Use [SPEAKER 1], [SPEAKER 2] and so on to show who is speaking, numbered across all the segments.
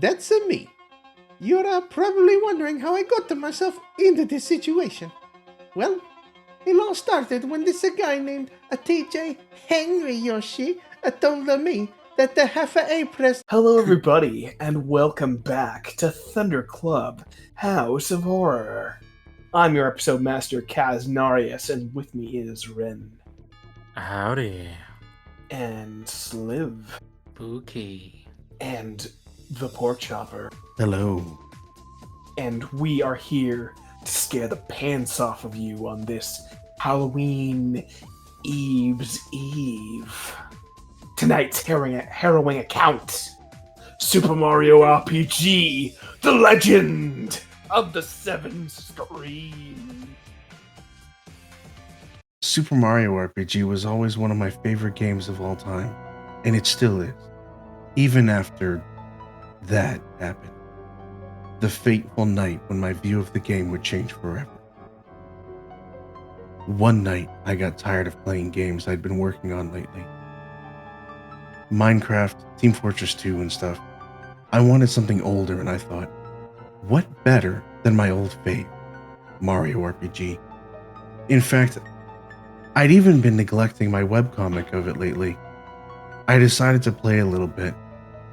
[SPEAKER 1] that's me. You're probably wondering how I got myself into this situation. Well, it all started when this guy named TJ Henry Yoshi told me that the half a press.
[SPEAKER 2] Hello, everybody, and welcome back to ThunderClub House of Horror. I'm your episode master, Kaznarius, and with me is Ren.
[SPEAKER 3] Howdy.
[SPEAKER 2] And Sliv.
[SPEAKER 3] Spooky.
[SPEAKER 2] And the Pork Chopper.
[SPEAKER 1] Hello.
[SPEAKER 2] And we are here to scare the pants off of you on this Halloween Eve's Eve. Tonight's harrowing account, Super Mario RPG, The Legend of the Seven Screams.
[SPEAKER 1] Super Mario RPG was always one of my favorite games of all time, and it still is, even after that happened. The fateful night when my view of the game would change forever. One night, I got tired of playing games I'd been working on lately. Minecraft, Team Fortress 2 and stuff. I wanted something older, and I thought, what better than my old fave, Mario RPG? In fact, I'd even been neglecting my webcomic of it lately. I decided to play a little bit,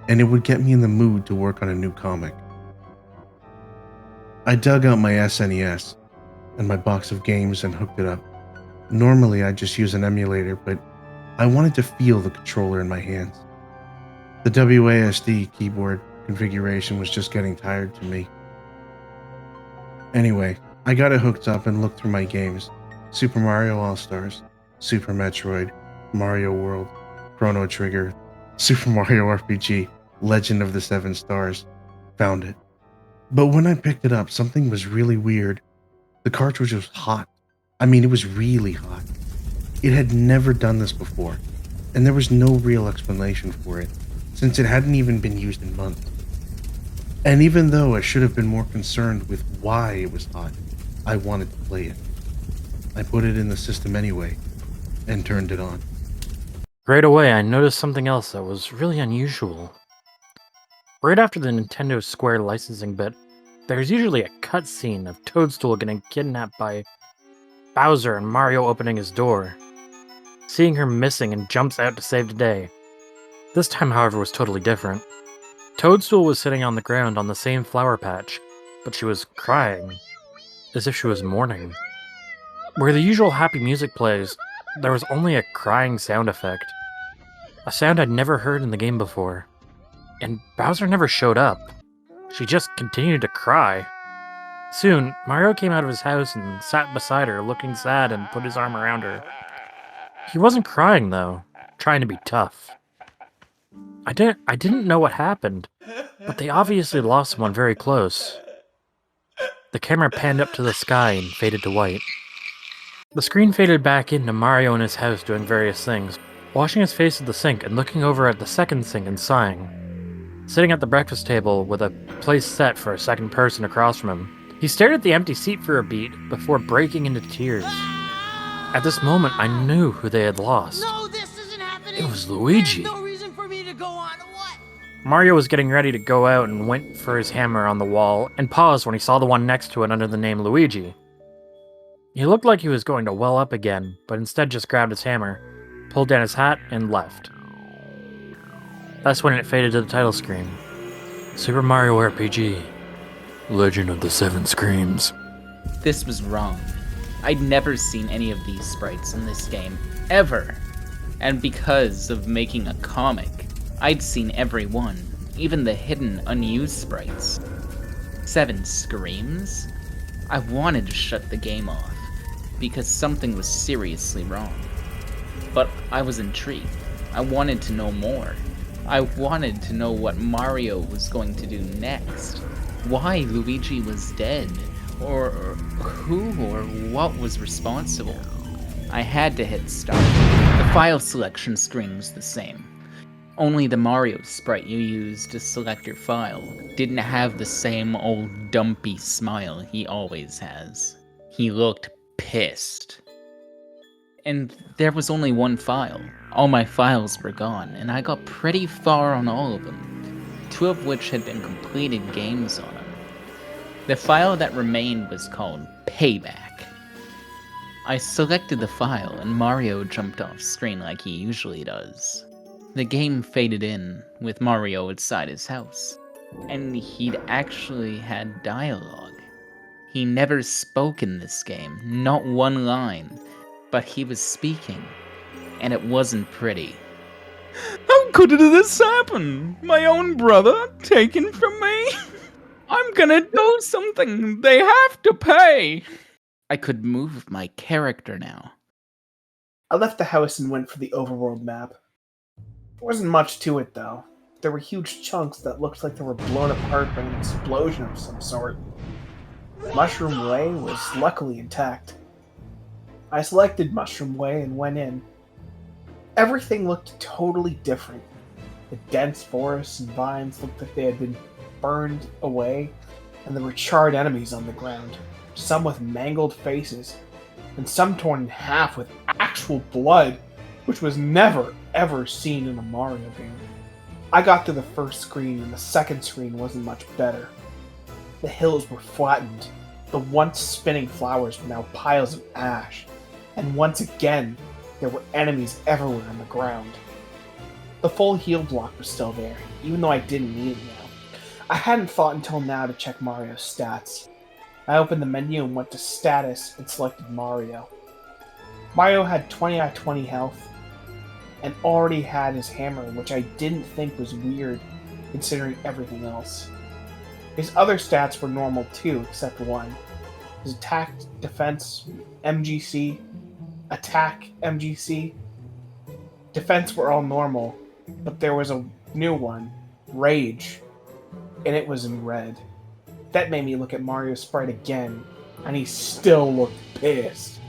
[SPEAKER 1] and it would get me in the mood to work on a new comic. I dug out my SNES and my box of games and hooked it up. Normally I just use an emulator, but I wanted to feel the controller in my hands. The WASD keyboard configuration was just getting tired to me. Anyway, I got it hooked up and looked through my games. Super Mario All-Stars, Super Metroid, Mario World, Chrono Trigger, Super Mario RPG, Legend of the Seven Stars. Found it. But when I picked it up, something was really weird. The cartridge was hot. I mean, it was really hot. It had never done this before, and there was no real explanation for it, since it hadn't even been used in months. And even though I should have been more concerned with why it was hot, I wanted to play it. I put it in the system anyway, and turned it on.
[SPEAKER 3] Right away, I noticed something else that was really unusual. Right after the Nintendo Square licensing bit, there's usually a cutscene of Toadstool getting kidnapped by Bowser and Mario opening his door, seeing her missing and jumps out to save the day. This time, however, was totally different. Toadstool was sitting on the ground on the same flower patch, but she was crying, as if she was mourning. Where the usual happy music plays, there was only a crying sound effect. A sound I'd never heard in the game before. And Bowser never showed up. She just continued to cry. Soon, Mario came out of his house and sat beside her, looking sad, and put his arm around her. He wasn't crying, though, trying to be tough. I didn't know what happened, but they obviously lost someone very close. The camera panned up to the sky and faded to white. The screen faded back into Mario in his house doing various things, washing his face at the sink and looking over at the second sink and sighing. Sitting at the breakfast table with a place set for a second person across from him, he stared at the empty seat for a beat before breaking into tears. At this moment, I knew who they had lost.
[SPEAKER 4] No, this isn't happening.
[SPEAKER 3] It was Luigi.
[SPEAKER 4] There's no reason for me to go on. What?
[SPEAKER 3] Mario was getting ready to go out and went for his hammer on the wall and paused when he saw the one next to it under the name Luigi. He looked like he was going to well up again, but instead just grabbed his hammer, pulled down his hat, and left. That's when it faded to the title screen. Super Mario RPG, Legend of the Seven Screams.
[SPEAKER 5] This was wrong. I'd never seen any of these sprites in this game, ever. And because of making a comic, I'd seen every one, even the hidden, unused sprites. Seven Screams? I wanted to shut the game off, because something was seriously wrong. But I was intrigued. I wanted to know more. I wanted to know what Mario was going to do next. Why Luigi was dead. Or who or what was responsible. I had to hit start. The file selection screen was the same. Only the Mario sprite you used to select your file didn't have the same old dumpy smile he always has. He looked pissed. And there was only one file. All my files were gone, and I got pretty far on all of them. 2 of which had been completed games on them. The file that remained was called Payback. I selected the file and Mario jumped off screen like he usually does. The game faded in, with Mario outside his house, and he'd actually had dialogue. He never spoke in this game, not one line, but he was speaking, and it wasn't pretty. How could this happen? My own brother taken from me? I'm gonna do something. They have to pay. I could move my character now.
[SPEAKER 2] I left the house and went for the overworld map. There wasn't much to it, though. There were huge chunks that looked like they were blown apart by an explosion of some sort. Mushroom Way was luckily intact. I selected Mushroom Way and went in. Everything looked totally different. The dense forests and vines looked like they had been burned away, and there were charred enemies on the ground, some with mangled faces, and some torn in half with actual blood, which was never, ever seen in a Mario game. I got to the first screen, and the second screen wasn't much better. The hills were flattened. The once spinning flowers were now piles of ash, and once again, there were enemies everywhere on the ground. The full heal block was still there, even though I didn't need it now. I hadn't thought until now to check Mario's stats. I opened the menu and went to Status and selected Mario. Mario had 20 out of 20 health, and already had his hammer, which I didn't think was weird, considering everything else. His other stats were normal too, except one. His attack, defense, MGC, attack, MGC. Defense were all normal, but there was a new one, Rage, and it was in red. That made me look at Mario's sprite again, and he still looked pissed.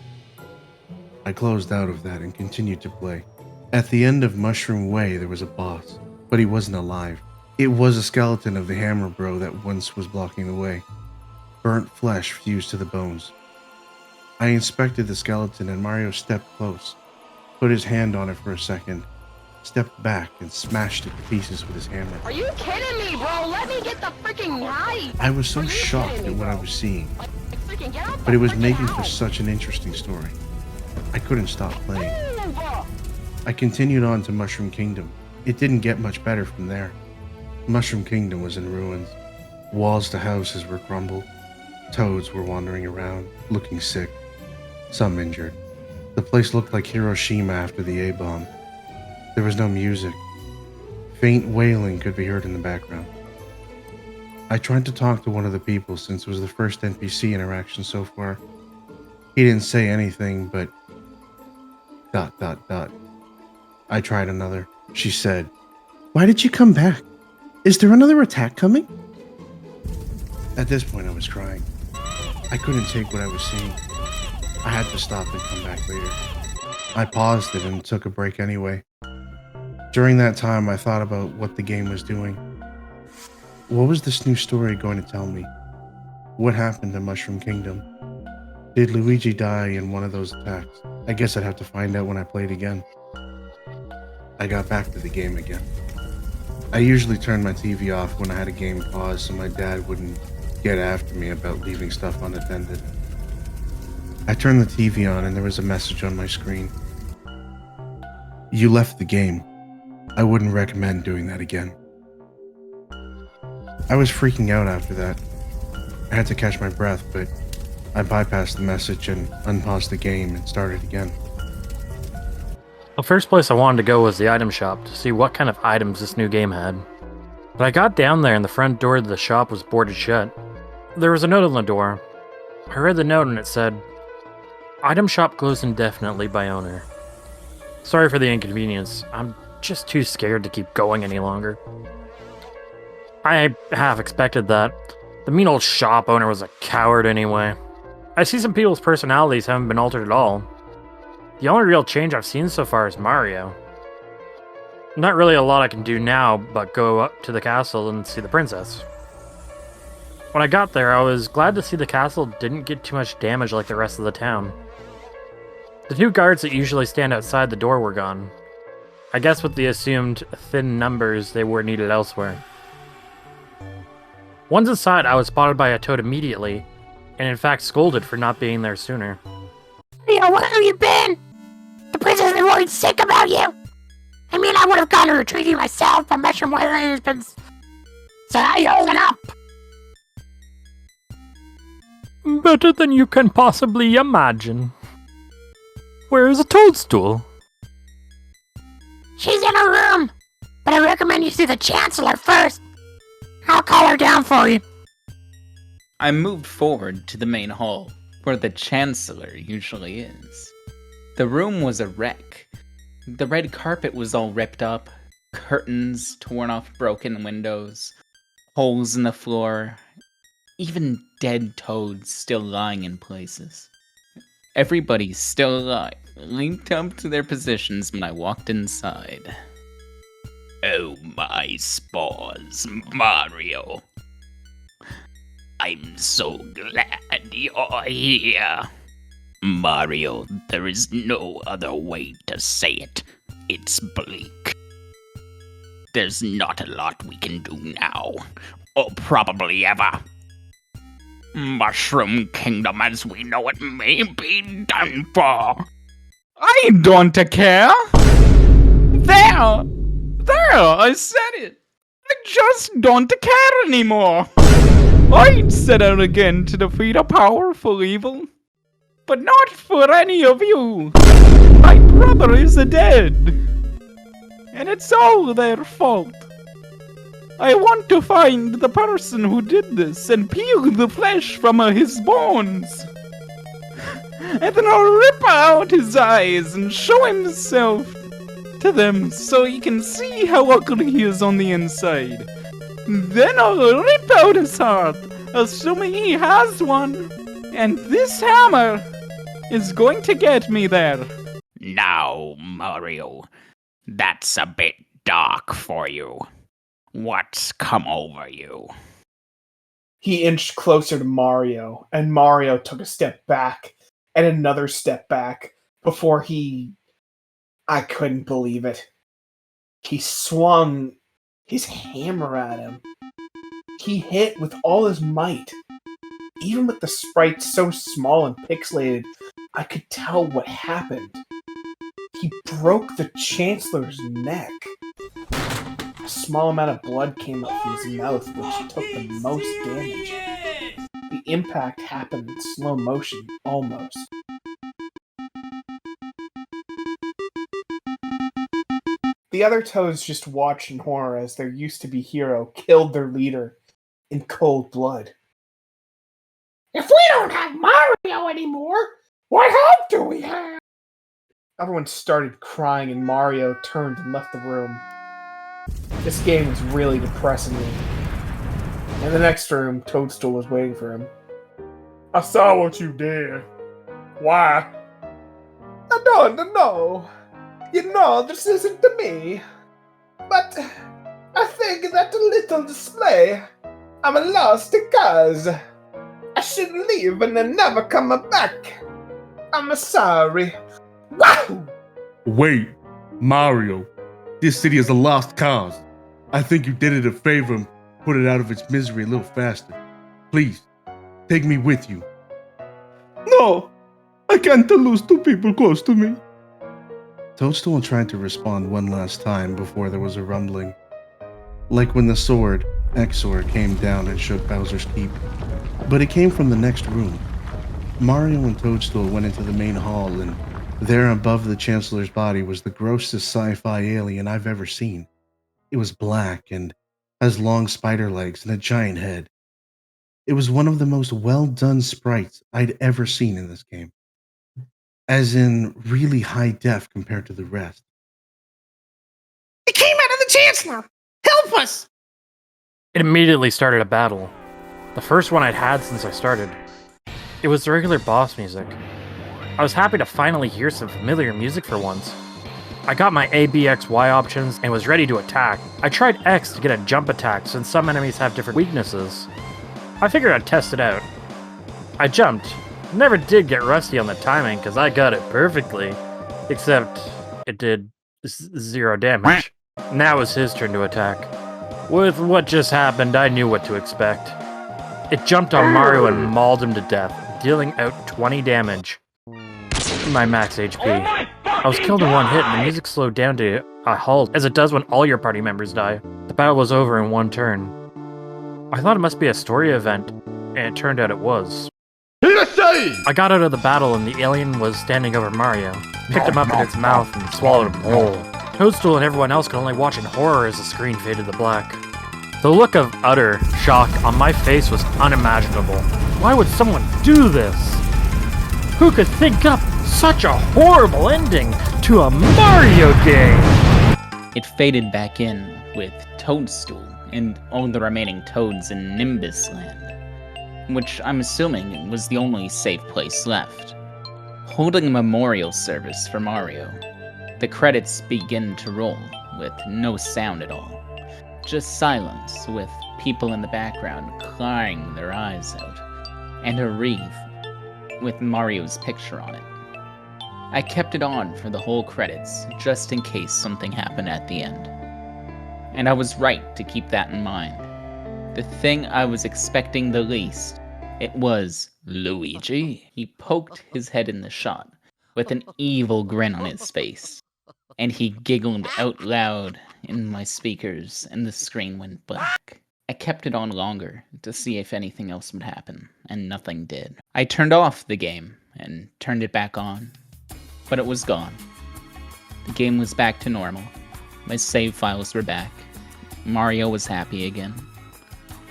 [SPEAKER 1] I closed out of that and continued to play. At the end of Mushroom Way, there was a boss, but he wasn't alive. It was a skeleton of the Hammer Bro that once was blocking the way. Burnt flesh fused to the bones. I inspected the skeleton and Mario stepped close, put his hand on it for a second, stepped back and smashed it to pieces with his hammer.
[SPEAKER 6] Are you kidding me, bro? Let me get the freaking knife!
[SPEAKER 1] I was so
[SPEAKER 6] Are you
[SPEAKER 1] shocked
[SPEAKER 6] kidding
[SPEAKER 1] at
[SPEAKER 6] me,
[SPEAKER 1] what I
[SPEAKER 6] bro?
[SPEAKER 1] was seeing,
[SPEAKER 6] Like, freaking get out
[SPEAKER 1] but
[SPEAKER 6] the
[SPEAKER 1] it was
[SPEAKER 6] freaking
[SPEAKER 1] making for
[SPEAKER 6] house.
[SPEAKER 1] such an interesting story. I couldn't stop playing.
[SPEAKER 6] Move!
[SPEAKER 1] I continued on to Mushroom Kingdom. It didn't get much better from there. Mushroom Kingdom was in ruins. Walls to houses were crumbled. Toads were wandering around, looking sick, some injured. The place looked like Hiroshima after the A-bomb. There was no music. Faint wailing could be heard in the background. I tried to talk to one of the people since it was the first NPC interaction so far. He didn't say anything, but... ... I tried another. She said, "Why did you come back? Is there another attack coming?" At this point, I was crying. I couldn't take what I was seeing. I had to stop and come back later. I paused it and took a break anyway. During that time, I thought about what the game was doing. What was this new story going to tell me? What happened in Mushroom Kingdom? Did Luigi die in one of those attacks? I guess I'd have to find out when I played again. I got back to the game again. I usually turned my TV off when I had a game pause so my dad wouldn't get after me about leaving stuff unattended. I turned the TV on and there was a message on my screen. "You left the game. I wouldn't recommend doing that again." I was freaking out after that. I had to catch my breath, but I bypassed the message and unpaused the game and started again.
[SPEAKER 3] The first place I wanted to go was the item shop to see what kind of items this new game had. But I got down there and the front door of the shop was boarded shut. There was a note on the door. I read the note and it said, "Item shop closed indefinitely by owner. Sorry for the inconvenience. I'm just too scared to keep going any longer." I half expected that. The mean old shop owner was a coward anyway. I see some people's personalities haven't been altered at all. The only real change I've seen so far is Mario. Not really a lot I can do now but go up to the castle and see the princess. When I got there, I was glad to see the castle didn't get too much damage like the rest of the town. The 2 guards that usually stand outside the door were gone. I guess with the assumed thin numbers, they were needed elsewhere. Once inside, I was spotted by a toad immediately, and in fact scolded for not being there sooner.
[SPEAKER 7] Yo, where have you been? The princess is worried sick about you. I mean, I would have gone to retrieve you myself, but Mushroom Warrior has been... So how you holding up?
[SPEAKER 3] Better than you can possibly imagine. Where is a toadstool?
[SPEAKER 7] She's in her room, but I recommend you see the Chancellor first. I'll call her down for you.
[SPEAKER 5] I moved forward to the main hall, where the Chancellor usually is. The room was a wreck. The red carpet was all ripped up, curtains torn off broken windows, holes in the floor, even dead toads still lying in places. Everybody still alive linked up to their positions when I walked inside. Oh my spores, Mario. I'm so glad you're here. Mario, there is no other way to say it. It's bleak. There's not a lot we can do now, or probably ever. Mushroom Kingdom as we know it may be done for. I don't care. There, I said it. I just don't care anymore. I'd set out again to defeat a powerful evil, but not for any of you. My brother is dead, and it's all their fault. I want to find the person who did this and peel the flesh from his bones. And then I'll rip out his eyes and show himself to them so he can see how ugly he is on the inside. Then I'll rip out his heart, assuming he has one. And this hammer is going to get me there. Now, Mario, that's a bit dark for you. What's come over you?
[SPEAKER 2] He inched closer to Mario, and Mario took a step back and another step back before I couldn't believe it. He swung his hammer at him. He hit with all his might. Even with the sprite so small and pixelated, I could tell what happened. He broke the Chancellor's neck. A small amount of blood came up from his mouth, which took the most damage. The impact happened in slow motion, almost. The other toads just watched in horror as their used-to-be hero killed their leader in cold blood.
[SPEAKER 7] If we don't have Mario anymore, what hope do we have?
[SPEAKER 2] Everyone started crying and Mario turned and left the room. This game was really depressing me. In the next room, Toadstool was waiting for him. I saw what you did. Why? I don't know. You know, this isn't to me. But I think that little display, I'm a lost cause. I should leave and then never come back. I'm sorry. Wow!
[SPEAKER 1] Wait, Mario. This city is a lost cause. I think you did it a favor and put it out of its misery a little faster. Please, take me with you. No, I can't lose two people close to me. Toadstool tried to respond one last time before there was a rumbling. Like when the sword, Exor, came down and shook Bowser's Keep. But it came from the next room. Mario and Toadstool went into the main hall, and there above the Chancellor's body was the grossest sci-fi alien I've ever seen. It was black and has long spider legs and a giant head. It was one of the most well-done sprites I'd ever seen in this game. As in, really high def compared to the rest.
[SPEAKER 7] It came out of the Chancellor! Help us!
[SPEAKER 3] It immediately started a battle. The first one I'd had since I started. It was the regular boss music. I was happy to finally hear some familiar music for once. I got my A, B, X, Y options and was ready to attack. I tried X to get a jump attack since some enemies have different weaknesses. I figured I'd test it out. I jumped. Never did get rusty on the timing because I got it perfectly. Except it did 0 damage. Now it was his turn to attack. With what just happened, I knew what to expect. It jumped on Mario and mauled him to death, dealing out 20 damage. My max HP. I was killed in one hit and the music slowed down to a halt, as it does when all your party members die. The battle was over in one turn. I thought it must be a story event, and it turned out it was. I got out of the battle and the alien was standing over Mario, picked him up in its mouth and swallowed him whole. Toadstool and everyone else could only watch in horror as the screen faded to black. The look of utter shock on my face was unimaginable. Why would someone do this? Who could think up such a horrible ending to a Mario game?
[SPEAKER 5] It faded back in with Toadstool and all the remaining toads in Nimbus Land, which I'm assuming was the only safe place left. Holding a memorial service for Mario, the credits begin to roll with no sound at all. Just silence with people in the background crying their eyes out, and a wreath with Mario's picture on it. I kept it on for the whole credits, just in case something happened at the end. And I was right to keep that in mind. The thing I was expecting the least, it was Luigi. He poked his head in the shot, with an evil grin on his face. And he giggled out loud in my speakers, and the screen went black. I kept it on longer to see if anything else would happen, and nothing did. I turned off the game, and turned it back on, but it was gone. The game was back to normal. My save files were back. Mario was happy again.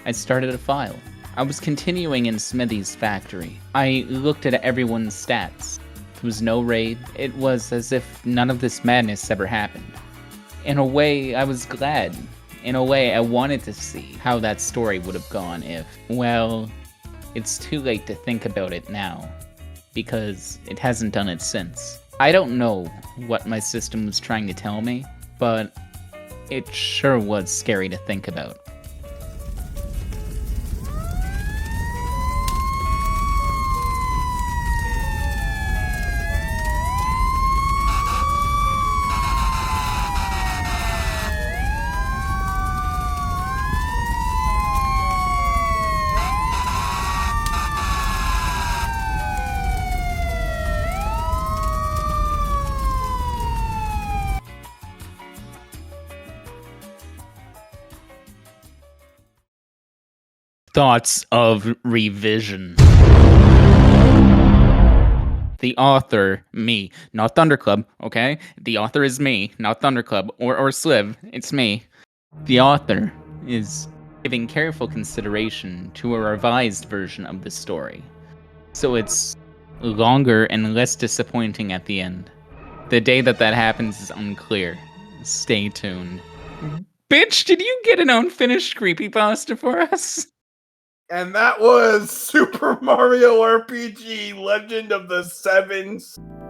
[SPEAKER 5] I started a file. I was continuing in Smithy's factory. I looked at everyone's stats. There was no raid. It was as if none of this madness ever happened. In a way, I was glad. In a way, I wanted to see how that story would have gone if, well, it's too late to think about it now, because it hasn't done it since. I don't know what my system was trying to tell me, but it sure was scary to think about. Thoughts of revision. The author, me, not ThunderClub, okay? The author is me, not ThunderClub or Sliv, it's me. The author is giving careful consideration to a revised version of the story, so it's longer and less disappointing at the end. The day that happens is unclear. Stay tuned. Bitch, did you get an unfinished creepypasta for us?
[SPEAKER 2] And that was Super Mario RPG Legend of the Seven Spirits.